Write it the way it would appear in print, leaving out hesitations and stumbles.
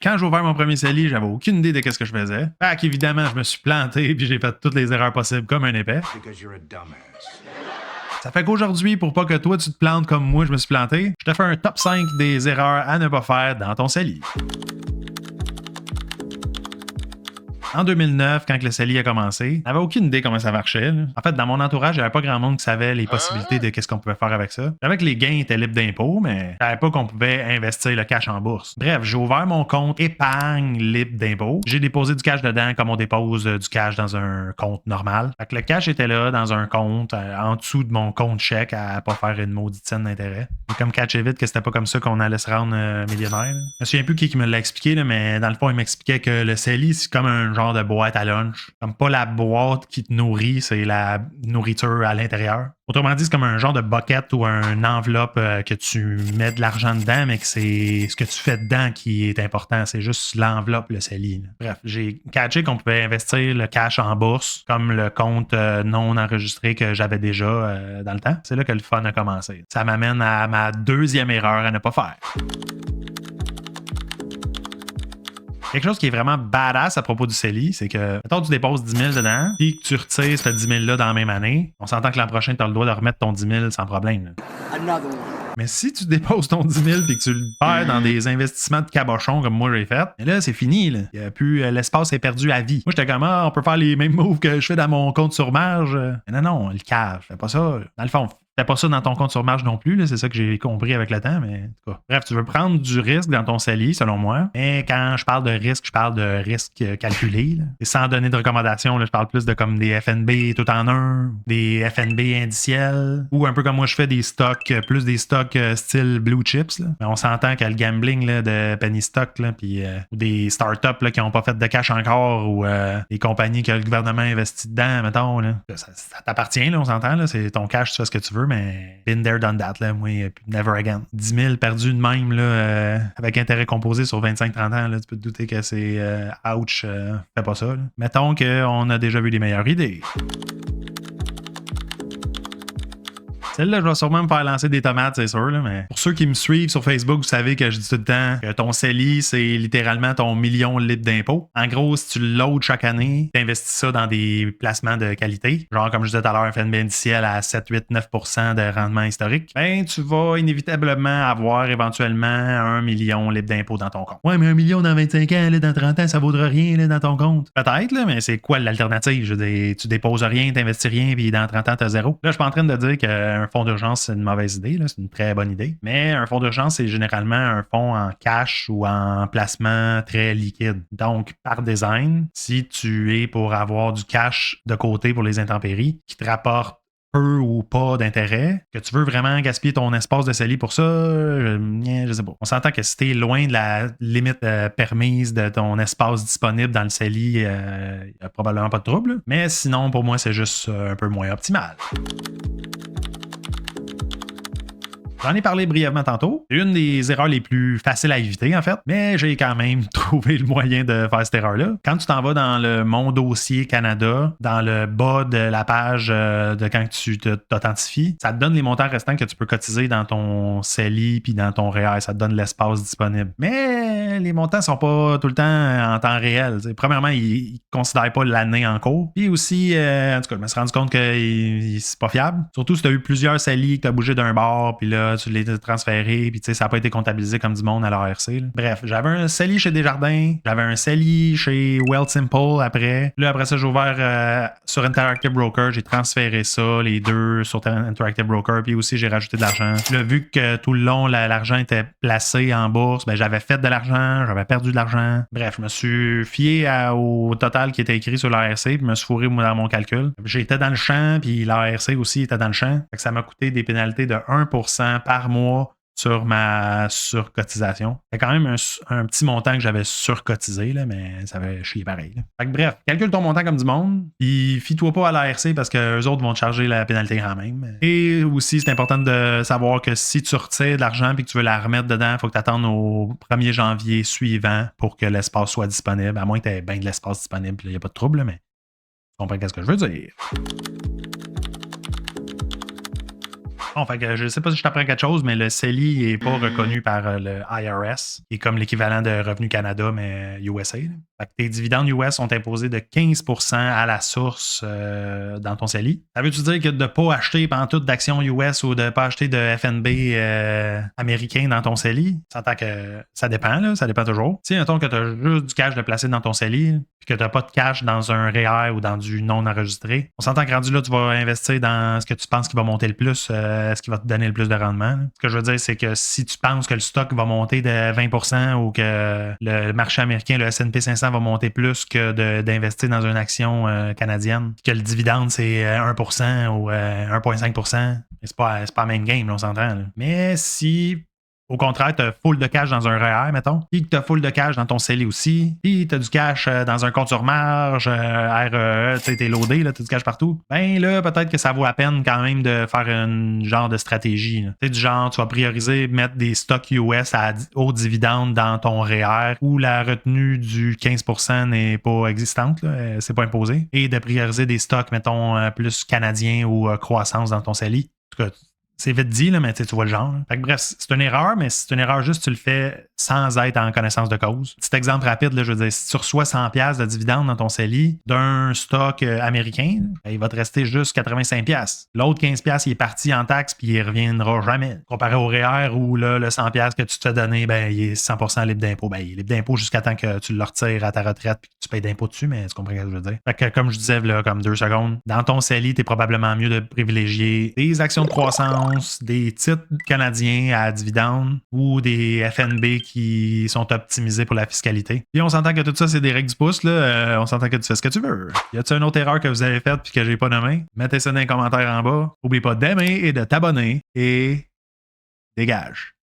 Quand j'ai ouvert mon premier CELI, j'avais aucune idée de ce que je faisais. Fait qu'évidemment, je me suis planté puis j'ai fait toutes les erreurs possibles comme un épais. Ça fait qu'aujourd'hui, pour pas que toi tu te plantes comme moi je me suis planté, je te fais un top 5 des erreurs à ne pas faire dans ton CELI. En 2009, quand le CELI a commencé, j'avais aucune idée comment ça marchait. Là. En fait, dans mon entourage, il n'y avait pas grand monde qui savait les possibilités de qu'est-ce qu'on pouvait faire avec ça. Je savais que les gains étaient libres d'impôts, mais je savais pas qu'on pouvait investir le cash en bourse. Bref, j'ai ouvert mon compte épargne libre d'impôts. J'ai déposé du cash dedans comme on dépose du cash dans un compte normal. Fait que le cash était là dans un compte en dessous de mon compte chèque à pas faire une maudite scène d'intérêt. Et comme catché vite que c'était pas comme ça qu'on allait se rendre millionnaire. Là. Je me souviens plus qui me l'a expliqué, là, mais dans le fond, il m'expliquait que le CELI, c'est comme un genre de boîte à lunch. Comme pas la boîte qui te nourrit, c'est la nourriture à l'intérieur. Autrement dit, c'est comme un genre de bucket ou une enveloppe que tu mets de l'argent dedans, mais que c'est ce que tu fais dedans qui est important. C'est juste l'enveloppe, le CELI. Là. Bref, j'ai catché qu'on pouvait investir le cash en bourse, comme le compte non enregistré que j'avais déjà dans le temps. C'est là que le fun a commencé. Ça m'amène à ma deuxième erreur à ne pas faire. Quelque chose qui est vraiment badass à propos du CELI, c'est que, mettons, tu déposes 10 000 dedans, puis que tu retires ce 10 000-là dans la même année, on s'entend que l'an prochain, tu as le droit de remettre ton 10 000 sans problème. Mais si tu déposes ton 10 000 et que tu le perds dans des investissements de cabochon comme moi j'ai fait, là, c'est fini. Là. Il y a plus, l'espace est perdu à vie. Moi, j'étais comme, on peut faire les mêmes moves que je fais dans mon compte sur marge. Mais non, le cave, fais pas ça. Dans le fond, fais pas ça dans ton compte sur marge non plus, là, c'est ça que j'ai compris avec le temps, mais en tout cas. Bref, tu veux prendre du risque dans ton CELI, selon moi. Mais quand je parle de risque, je parle de risque calculé. Là. Et sans donner de recommandations, là, je parle plus de comme des FNB tout en un, des FNB indiciels, ou un peu comme moi je fais des stocks, plus des stocks style blue chips. Là. Mais on s'entend que le gambling là, de penny stock, là, puis ou des startups là, qui n'ont pas fait de cash encore, ou des compagnies que le gouvernement investit dedans, mettons. Là. Ça t'appartient, là, on s'entend. Là, c'est ton cash, tu fais ce que tu veux, mais been there, done that, là, moi, never again. 10 000 perdus de même, là, avec intérêt composé sur 25-30 ans, là, tu peux te douter que c'est ouch, fais pas ça. Là. Mettons qu'on a déjà vu des meilleures idées. Celle-là, je vais sûrement me faire lancer des tomates, c'est sûr. Là, mais pour ceux qui me suivent sur Facebook, vous savez que je dis tout le temps que ton CELI, c'est littéralement ton million libre d'impôts. En gros, si tu le loads chaque année, tu investis ça dans des placements de qualité. Genre, comme je disais tout à l'heure, un FNB indiciel à 7, 8, 9% de rendement historique. Ben, tu vas inévitablement avoir éventuellement 1 million libre d'impôts dans ton compte. Ouais, mais 1 million dans 25 ans, là, dans 30 ans, ça vaudra rien là, dans ton compte. Peut-être, là, mais c'est quoi l'alternative? Je veux dire, tu déposes rien, tu investis rien, puis dans 30 ans, tu as zéro. Là, je suis pas en train de dire qu'un fonds d'urgence, c'est une mauvaise idée, là, c'est une très bonne idée. Mais un fonds d'urgence, c'est généralement un fonds en cash ou en placement très liquide. Donc, par design, si tu es pour avoir du cash de côté pour les intempéries, qui te rapporte peu ou pas d'intérêt, que tu veux vraiment gaspiller ton espace de CELI pour ça, je sais pas. On s'entend que si t'es loin de la limite permise de ton espace disponible dans le CELI, il n'y a probablement pas de trouble. Mais sinon, pour moi, c'est juste un peu moins optimal. J'en ai parlé brièvement tantôt. C'est une des erreurs les plus faciles à éviter, en fait, mais j'ai quand même trouvé le moyen de faire cette erreur-là. Quand tu t'en vas dans le Mon dossier Canada, dans le bas de la page de quand tu t'authentifies, ça te donne les montants restants que tu peux cotiser dans ton CELI puis dans ton REER. Ça te donne l'espace disponible. Mais les montants sont pas tout le temps en temps réel. T'sais. Premièrement, ils ne considèrent pas l'année en cours. Puis aussi, en tout cas, je me suis rendu compte que c'est pas fiable. Surtout si tu as eu plusieurs CELI, que tu as bougé d'un bord, puis là, tu l'as transféré, puis ça n'a pas été comptabilisé comme du monde à l'ARC. Bref, j'avais un CELI chez Desjardins, j'avais un CELI chez Wealthsimple après. Là, après ça, j'ai ouvert sur Interactive Broker, j'ai transféré ça, les deux sur Interactive Broker, puis aussi j'ai rajouté de l'argent. Là, vu que tout le long, l'argent était placé en bourse, ben, j'avais fait de l'argent, j'avais perdu de l'argent. Bref, je me suis fié au total qui était écrit sur l'ARC, puis je me suis fourré dans mon calcul. J'étais dans le champ, puis l'ARC aussi était dans le champ. Fait que ça m'a coûté des pénalités de 1% par mois sur ma surcotisation. C'est quand même un petit montant que j'avais surcotisé, là, mais ça avait chier pareil. Là. Fait que bref, calcule ton montant comme du monde, puis fie-toi pas à l'ARC parce qu'eux autres vont te charger la pénalité quand même. Et aussi, c'est important de savoir que si tu retires de l'argent et que tu veux la remettre dedans, il faut que tu attendes au 1er janvier suivant pour que l'espace soit disponible, à moins que tu aies bien de l'espace disponible, il n'y a pas de trouble, là, mais tu comprends ce que je veux dire. Bon, fait que je sais pas si je t'apprends quelque chose, mais le CELI n'est pas reconnu par le IRS, qui est comme l'équivalent de Revenu Canada, mais USA. Là. Fait que tes dividendes US sont imposés de 15% à la source dans ton CELI. Ça veut-tu dire que de ne pas acheter pantoute d'actions US ou de ne pas acheter de FNB américain dans ton CELI? Ça s'entend que ça dépend, là, ça dépend toujours. Si, mettons que tu as juste du cash de placer dans ton CELI, puis que tu n'as pas de cash dans un REER ou dans du non enregistré, on s'entend que rendu là, tu vas investir dans ce que tu penses qui va monter le plus, ce qui va te donner le plus de rendement. Là. Ce que je veux dire, c'est que si tu penses que le stock va monter de 20% ou que le marché américain, le S&P 500 va monter plus que d'investir dans une action canadienne, que le dividende c'est 1% ou 1,5%, c'est pas la même game, là, on s'entend. Là. Mais si au contraire, tu as full de cash dans un REER, mettons, puis que tu as full de cash dans ton CELI aussi, puis tu as du cash dans un compte sur marge, REE, tu sais, t'es loadé, tu as du cash partout, ben là, peut-être que ça vaut la peine quand même de faire un genre de stratégie. Tu sais, du genre, tu vas prioriser mettre des stocks US à haut dividende dans ton REER où la retenue du 15% n'est pas existante, là, c'est pas imposé, et de prioriser des stocks, mettons, plus canadiens ou croissance dans ton CELI. En tout cas, c'est vite dit, là, mais tu vois le genre. Fait que bref, c'est une erreur, mais c'est une erreur juste tu le fais sans être en connaissance de cause. Petit exemple rapide, là, je veux dire, si tu reçois 100$ de dividendes dans ton CELI d'un stock américain, il va te rester juste 85$. L'autre 15$, il est parti en taxes puis il reviendra jamais. Comparé au REER où là, le 100$ que tu te fais donner, ben, il est 100% libre d'impôt. Ben, il est libre d'impôt jusqu'à temps que tu le retires à ta retraite puis que tu payes d'impôt dessus, mais tu comprends ce que je veux dire. Fait que comme je disais, là, comme 2 secondes, dans ton CELI, t'es probablement mieux de privilégier des actions de croissance, des titres canadiens à dividendes ou des FNB qui sont optimisés pour la fiscalité. Puis on s'entend que tout ça, c'est des règles du pouce. Là. On s'entend que tu fais ce que tu veux. Y a-t-il une autre erreur que vous avez faite puis que j'ai pas nommé? Mettez ça dans les commentaires en bas. N'oublie pas d'aimer et de t'abonner et dégage.